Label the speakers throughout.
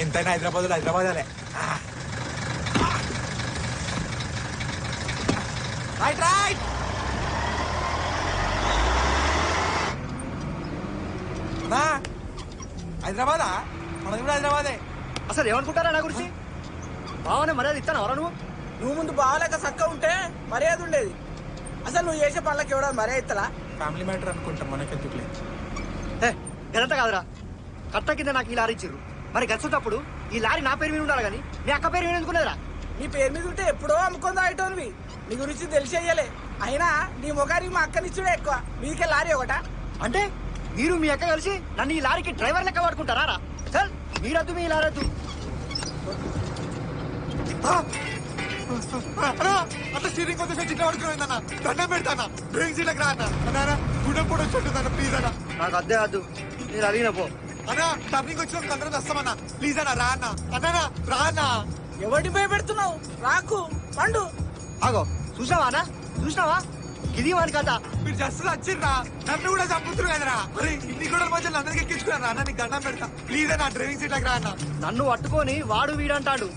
Speaker 1: ఎంతైనా Hyderabad Hyderabad right right హైదరాబాదా మనది కూడా హైదరాబాదే.
Speaker 2: అసలు ఏమనుకుంటారా నా గురించి? బావనే మర్యాద ఇస్తాను ఎవరా
Speaker 3: నువ్వు ముందు బావలేక చక్క ఉంటే మర్యాద ఉండేది. అసలు నువ్వు చేసే పనులకి ఎవడా మర్యాద ఇస్తారా?
Speaker 1: ఫ్యామిలీ మ్యాటర్ అనుకుంటాం మనకెందుకులే.
Speaker 2: గదంతా కాదురా, కట్ట కింద నాకు ఈ లారీ ఇచ్చిర్రు. మరి గచ్చేటప్పుడు ఈ లారీ నా పేరు మీద ఉండాలి కానీ మీ అక్క పేరు మీద ఎందుకున్నదిరా?
Speaker 3: నీ పేరు మీద ఉంటే ఎప్పుడో అమ్ముకుందా అయిటోనివి. నీ గురించి తెలిసేయలే. అయినా నీ మొగారికి మా అక్కనిచ్చుడే ఎక్కువ. మీకే లారీ ఒకట
Speaker 2: అంటే మీరు మీ అక్క కలిసి నన్ను ఈ లారీకి డ్రైవర్ లెక్క వాడుకుంటారా? చల్ మీరద్దు మీ లారద్దు.
Speaker 1: అట్లా స్టీరింగ్ కొంచెం చిన్న పడుకున్నా దండం పెడతానా బ్రేక్ సీట్లకు రా అన్న గుడ్డ కూడా వచ్చి ప్లీజ్ అన్న.
Speaker 2: నాకు అద్దే వద్దు, మీరు అడిగిన పో
Speaker 1: అన్నా. టర్నింగ్ వచ్చిన అందరం వస్తామన్నా ప్లీజ్ అన్న రా అన్న. అన్నా రా అన్న.
Speaker 3: ఎవరికి భయపెడుతున్నావు? రాకు పండు.
Speaker 2: ఆగో చూసావా అన్న, చూసినావా? ఇది వాడి కథ.
Speaker 1: మీరు జస్ట్ వచ్చిర్రా, నన్ను కూడా చంపుతున్నారు కదరా. అరే ఇన్ని కూడా మధ్యలో అందరికి ఎక్కించుకున్నారా అన్న? నీకు దండం పెడతా ప్లీజ్ అన్న, డ్రైవింగ్ సీట్లకు రా అన్న.
Speaker 2: నన్ను పట్టుకొని వాడు వీడంటాడు.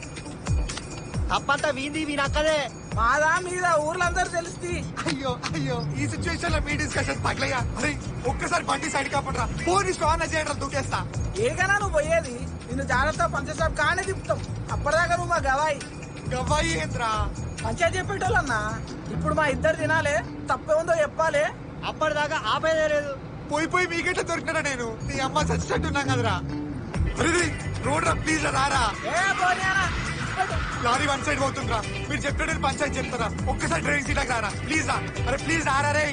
Speaker 2: తప్పంతా వీంది వీనక్కదే.
Speaker 3: మాదా మీద ఊర్లందరూ తెలుస్తుంది.
Speaker 1: అయ్యో అయ్యో ఈ సిచ్యువేషన్ లో మీ డిస్కషన్ తగ్గలయ్యా. అరే ఒక్కసారి బండి సైడ్ కాపడరా, ఫోన్ స్టాన్ చేయడం దూకేస్తా.
Speaker 3: ఏకనా నువ్వు పోయేది? నిన్ను జాగ్రత్త పంచసాబ్ కానే తిప్పుతాం. అప్పటిదాకా నువ్వు మా గవాయి.
Speaker 1: గవ్వాయి ఏంద్రా?
Speaker 3: పంచాయతీ చెప్పేటోళ్ళన్నా. ఇప్పుడు మా ఇద్దరు తినాలే, తప్పే ఉందో చెప్పాలి.
Speaker 2: అప్పటిదాకా ఆపేదే లేదు.
Speaker 1: పోయి మీకెట్లా దొరికినా నేను? నీ అమ్మ చచ్చినట్టు ఉన్నాం కదరా. అరే రోడ్ రా ప్లీజ్ రారా. లారీ వన్ సైడ్ పోతుండ్రా. మీరు చెప్పినట్టు పంచాయతీ చెప్తారా? ఒక్కసారి డ్రైవింగ్ సీట్లకు రారా ప్లీజ్ రా. అరే ప్లీజ్ రారా రే.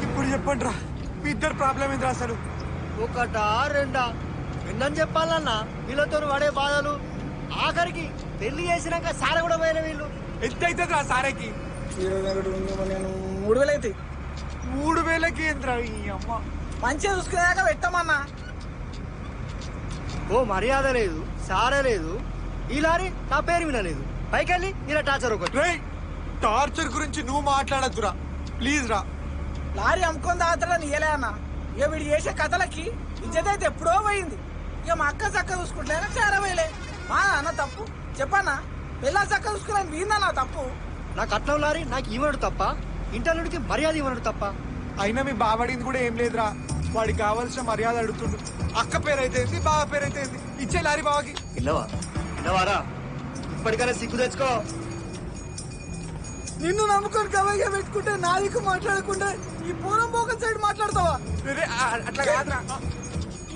Speaker 1: ఇప్పుడు చెప్పండి రా, మీ ఇద్దరు ప్రాబ్లం ఏంద్రా అసలు?
Speaker 2: ఒకటా రెండా ఎన్నని చెప్పాలన్నా వీళ్ళతో పడే బాధలు. ఆఖరికి పెళ్లి చేసినాక సార కూడా పోయిన వీళ్ళు.
Speaker 1: ఎంత అవుతుంది రా సారేకి?
Speaker 3: 3000 అవుతాయి.
Speaker 1: 3000కి ఏంద్రా ఈ అమ్మ?
Speaker 3: మంచిగా చూసుకునేదాకా పెట్టమన్నా.
Speaker 2: ఓ మర్యాద లేదు, సారే లేదు. ఈ లారీ నా పేరు వినలేదు. పైకెళ్ళి ఇలా టార్చర్ ఒకటి.
Speaker 1: రేయ్ టార్చర్ గురించి నువ్వు మాట్లాడద్దురా ప్లీజ్ రా.
Speaker 3: లారీ అమ్ముకొని తాగుతాడా నీయలే అన్న. ఇక వీడు చేసే కథలకి ఇజ్జత అయితే ఎప్పుడో పోయింది. ఇక మా అక్క చక్క చూసుకుంటేనే చేరవేలే. మా అన్న తప్పు చెప్పన్నా? పిల్ల చక్క చూసుకున్నాను వీందన్నా తప్పు.
Speaker 2: నా కట్నం లారీ నాకు ఇవ్వడు తప్ప, ఇంటర్నుడికి మర్యాద ఇవ్వడు తప్ప.
Speaker 1: అయినా మీ బావడింది కూడా ఏం లేదురా. వాడికి కావాల్సిన మర్యాద అడుగుతుండు. అక్క పేరైతే ఏంది, బావ పేరైతే ఏంది, ఇచ్చే లారీ బావకి.
Speaker 2: ఇన్నవారా ఇప్పటికైనా సిగ్గు తెచ్చుకో.
Speaker 3: నిన్ను నమ్ముకొని గవయ్య పెట్టుకుంటే నాదికు మాట్లాడకుండా ఈ పూలం పోకం సైడ్ మాట్లాడతావా?
Speaker 1: అట్లా కాదురా.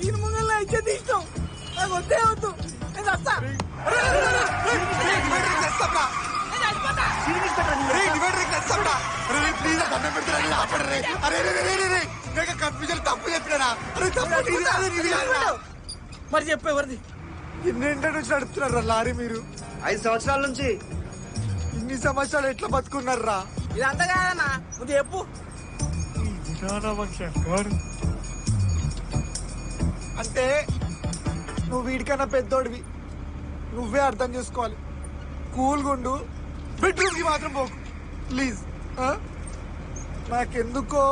Speaker 3: ఈయన ముంగల్లా ఇచ్చేది ఇష్టం. నాకు వద్దే వద్దు. నేను వస్తా.
Speaker 1: తప్పు చెప్పినారా?
Speaker 3: మరి చెప్పు ఎవరిది?
Speaker 1: ఎన్నింటి నుంచి నడుపుతున్నారా లారీ మీరు?
Speaker 2: 5 సంవత్సరాల నుంచి.
Speaker 1: ఇన్ని సంవత్సరాలు ఎట్లా బతుకున్నారా?
Speaker 3: ఇదంతా కాదన్నా, ముందు చెప్పు.
Speaker 1: అంటే నువ్వు వీడికన్నా పెద్దోడివి, నువ్వే అర్థం చేసుకోవాలి. కూల్గా ఉండు, బెడ్రూమ్ కి మాత్రం పోకు ప్లీజ్. నాకెందుకో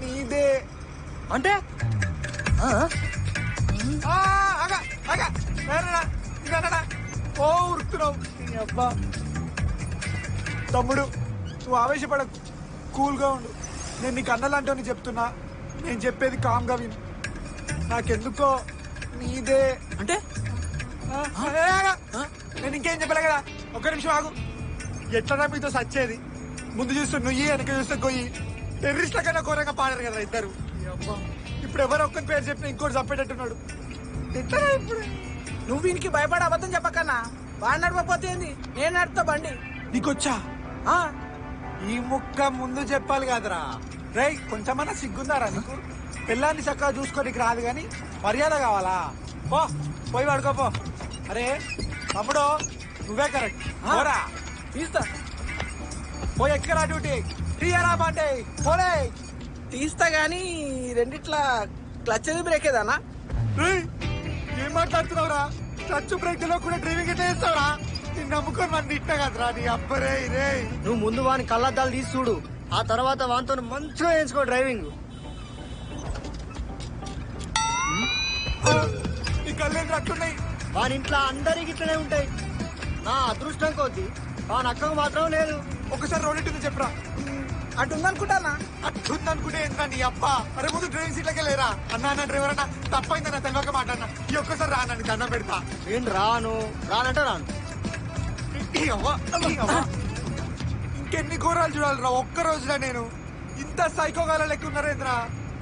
Speaker 1: నీదే
Speaker 2: అంటే
Speaker 1: ఓ ఉరుకుతున్నావు అబ్బా. తమ్ముడు నువ్వు ఆవేశపడకు, కూల్గా ఉండు. నేను నీకు అన్నలాంటి చెప్తున్నా, నేను చెప్పేది కామ్గా విను. నాకెందుకో నీదే
Speaker 3: అంటే
Speaker 1: నేను ఇంకేం చెప్పలే కదా. ఒక్క నిమిషం ఆగు. ఎట్లా మీతో సచ్చేది? ముందు చూస్తే నుయ్యి, వెనక చూస్తే గొయ్యి. టెర్రరిస్ట్ల కన్నా ఘోరంగా పాడారు కదా ఇద్దరు. ఇప్పుడు ఎవరు ఒక్కరి పేరు చెప్పిన ఇంకోటి చంపేటట్టున్నాడు. ఎట్లా ఇప్పుడు?
Speaker 3: నువ్వు వీనికి భయపడి అబద్ధం చెప్పకన్నా. వాడు నడవకపోతే ఏంది, నేను నడుపుతా బండి.
Speaker 1: నీకొచ్చా? ఈ ముక్క ముందు చెప్పాలి కదరా. రేయ్ కొంచెమన్నా సిగ్గుందారా నీకు? పిల్లాన్ని చక్కగా చూసుకోనికి రాదు గాని మర్యాద కావాలా? పోయి పడుకోపో. అరే తమ్ముడు నువ్వే కరెక్ట్. పోరా
Speaker 3: తీస్తా.
Speaker 1: పోయి ఎక్కరా డ్యూటీ తీయరా బండి పోలే.
Speaker 3: తీస్తా గాని రెండిట్లా క్లచ్ అది బ్రేక్ ఏదన్నా?
Speaker 1: ఏం మాట్లాడుతున్నావురా? క్లచ్ బ్రేక్ లో కూడా డ్రైవింగ్ ఎట్లా చేస్తావురా? నిన్ను నమ్ముకొని మన తిట్టినా కదరా నీ అబ్బరే రే.
Speaker 2: నువ్వు ముందు వాని కళ్ళద్దాలు తీసి చూడు, ఆ తర్వాత వానితో మంచిగా వేయించుకో డ్రైవింగ్.
Speaker 1: నీ కళ్ళేంద్ర అట్టున్నాయి.
Speaker 2: వాని ఇంట్లో అందరికి ఇట్లనే ఉంటాయి. నా అదృష్టం కొద్ది వాని అక్కకు మాత్రం లేదు.
Speaker 1: ఒకసారి రోడ్ ఎట్టుంది చెప్పరా.
Speaker 3: అటు ఉందనుకుంటానా?
Speaker 1: అట్టుందనుకుంటే ఏంటన్నా నీ అబ్బా. అరే ముందు డ్రైవింగ్ సీట్లకే లేరా అన్నా. అన్న డ్రైవర్ అన్న తప్పైందన్న తెలియక మాట్లాడినా. ఈ ఒక్కసారి రానా నీకు దండం పెడతా.
Speaker 2: నేను రాను, రానంటే రాను.
Speaker 1: ఈ అవ్వ, ఈ అవ్వ. ఇంకెన్ని ఘోరాలు చూడాలిరా ఒక్క రోజులో. నేను ఇంత సైకోగాల లెక్క ఉన్నారేంద్రా.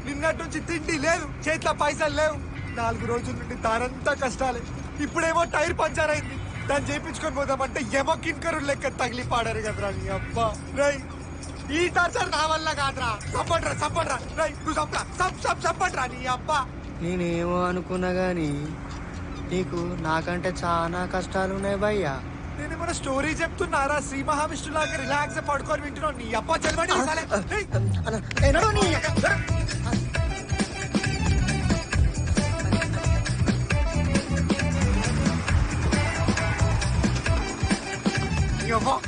Speaker 1: నిన్నటి నుంచి తిండి లేదు, చేతిలో పైసలు లేవు. 4 రోజుల నుండి దారంతా కష్టాలే. ఇప్పుడేమో టైర్ పంచర్ అయింది, దాన్ని చేయించుకొని పోదామంటే ఏమో కింకరు లెక్క తగిలి పాడారు కదరా నీ అబ్బా. రై ఈ టార్చర్ నా వల్ల కాదురా. చంపడ్రా చంపడ్రా రై. నువ్వు చంపరా చంపడ్రా నీ అబ్బా.
Speaker 2: నేనేమో అనుకున్నా గాని నీకు నాకంటే చాలా కష్టాలు ఉన్నాయి భయ్యా.
Speaker 1: నేను మన స్టోరీ చెప్తున్నారా శ్రీ మహావిష్ణులాగా రిలాక్స్ పడుకొని వింటున్నావు. నీ అబ్బా చదవండి.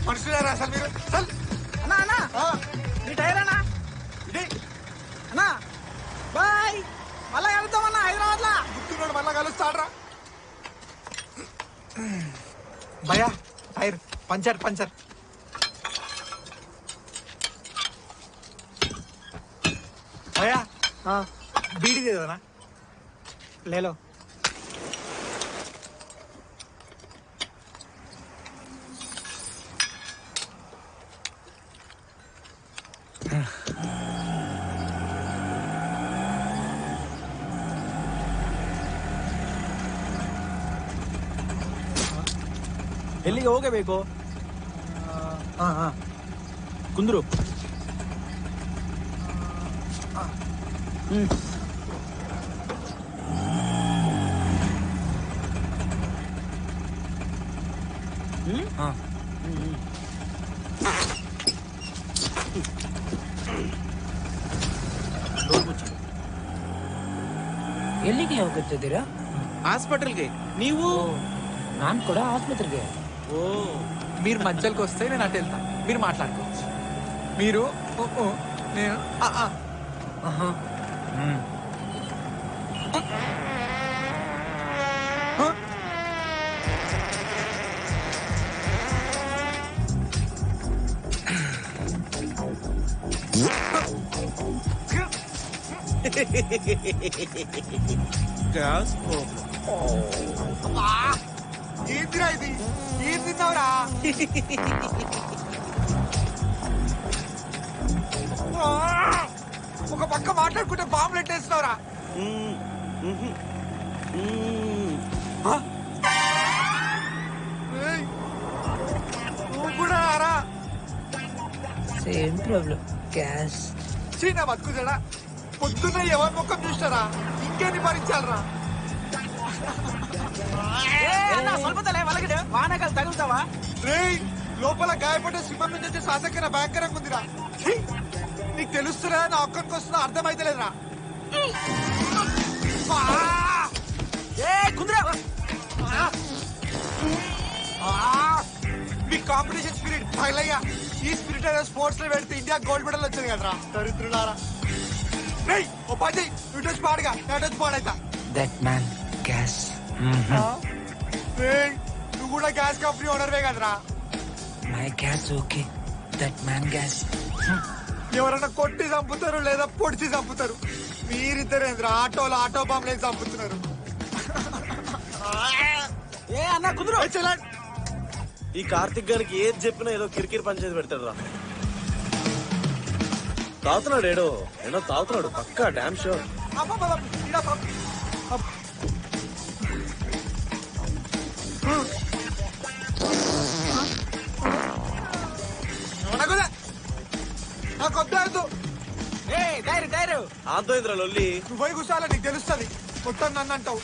Speaker 1: మనుషులారా అసలు మీరు. చల్
Speaker 3: అన్నా అన్నా నీ టైర్ అన్నా.
Speaker 1: ఇదే
Speaker 3: అన్నా బాయ్, మళ్ళా కలుద్దామన్నా హైదరాబాద్ లా.
Speaker 1: గుర్తున్నాడు మళ్ళా కలుస్తాడ్రా. భయా టైర్ పంచర్ పంచర్. భయా బీడీ దేదనా
Speaker 3: లేలో.
Speaker 4: ಎಲ್ಲಿಗೆ ಹೋಗಬೇಕು? ಕುಂದ್ರು.
Speaker 5: ಎಲ್ಲಿಗೆ ಹೋಗುತ್ತಿದ್ದೀರಾ?
Speaker 4: ಹಾಸ್ಪಿಟಲ್ಗೆ. ನೀವು?
Speaker 5: ನಾನು ಕೂಡ ಆಸ್ಪತ್ರೆಗೆ.
Speaker 4: ಓ,
Speaker 1: మీరు మధ్యలోకి వస్తే నేను అటు వెళ్తా. మీరు మాట్లాడుకోవచ్చు. మీరు నేను
Speaker 4: గ్యాస్
Speaker 1: ఏంటిరా ఇది? ఏం తిన్నావురా? ఒక పక్క మాట్లాడుకుంటే బాంబులు ఎట్టేస్తున్నావురా. ఏయ్, నువ్వు కూడా రా.
Speaker 5: Same problem, gas.
Speaker 1: చీన బతుకుతాడా? పొద్దున్న ఎవరి ముఖం చూస్తారా? ఇంకేని భరించాలరా?
Speaker 3: వానకాలు తగులుతావా?
Speaker 1: రేయ్, లోపల గాయపడ్డ సింహం నుంచి వచ్చే శ్వాసకర భయంకరంగా ఉందిరా. ఛీ, నీకు తెలుస్తురా నా ఒక్కరికి వస్తుందో అర్థమైతలేదురా. మీ కాంపిటీషన్ స్పిరిట్ పగలయ్యా. ఈ స్పిరిట్ ఏదో స్పోర్ట్స్ లో పెడితే ఇండియా గోల్డ్ మెడల్ వచ్చింది కదరా. దరిద్రులారా. రేయ్, ఓ పని చెయ్యి. ఇటు వచ్చి పాడుగా, అటు వచ్చి పాడైతా.
Speaker 5: That man gas.
Speaker 1: రేయ్, నువ్వు కూడా గ్యాస్ కంపెనీ ఓనర్వే కదరా.
Speaker 5: My gas okay, that man gas.
Speaker 1: ఎవరన్నా కొట్టి చంపుతారు లేదా పొడిచి చంపుతారు. మీరిద్దరేంద్ర ఆటోలో ఆటో బాంబులు చంపుతున్నారు.
Speaker 3: ఏ అన్నా కుదురు.
Speaker 4: ఈ కార్తిక్ గారికి ఏది చెప్పినా ఏదో కిరికిరి పంచేది పెడతాడు రా. తాగుతున్నాడు ఏడో తాగుతున్నాడు పక్కా డామ్ షూర్.
Speaker 3: ఏ డైరు డైరు
Speaker 4: ఆంతో ఇంద్ర లొల్లి.
Speaker 1: నువ్వు పోయి కూర్చోాలా, నీకు తెలుస్తుంది. మొత్తం నన్ను అంటావు.